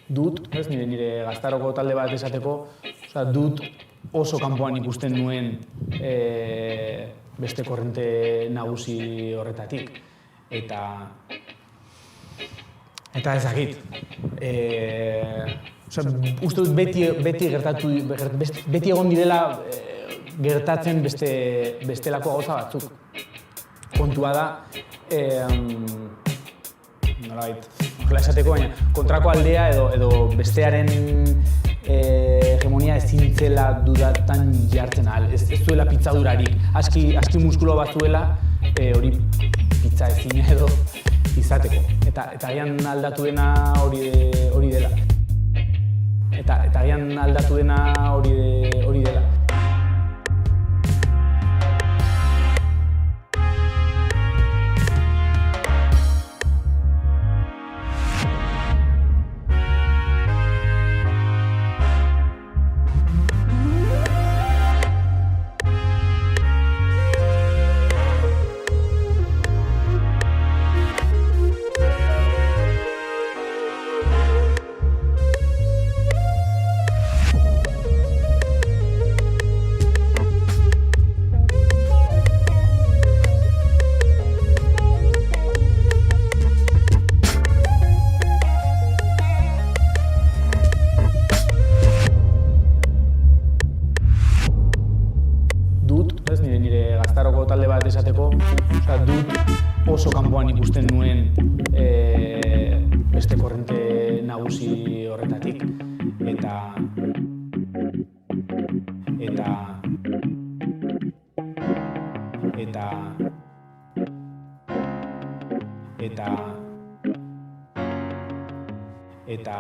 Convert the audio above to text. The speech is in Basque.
dut, nire gaztaroko talde bat esateko, dut oso kanpoan ikusten nuen beste korrente nagusi horretatik. Eta ezagit. Uste dut beti egon direla gertatzen bestelako gauza batzuk. Kontua da, horrela esateko, baina kontrako aldea edo bestearen hegemonia ezin zela dudatan jartzen ahal. Ez zuela pitzadurarik. Aski muskulo bat zuela hori pitza ezin edo izateko. Eta agian aldatu dena hori dela. Eta agian aldatu dena hori dela. Nire gaztaroko talde bat esateko, dut oso kanpoan ikusten nuen beste korrente nagusi horretatik. Eta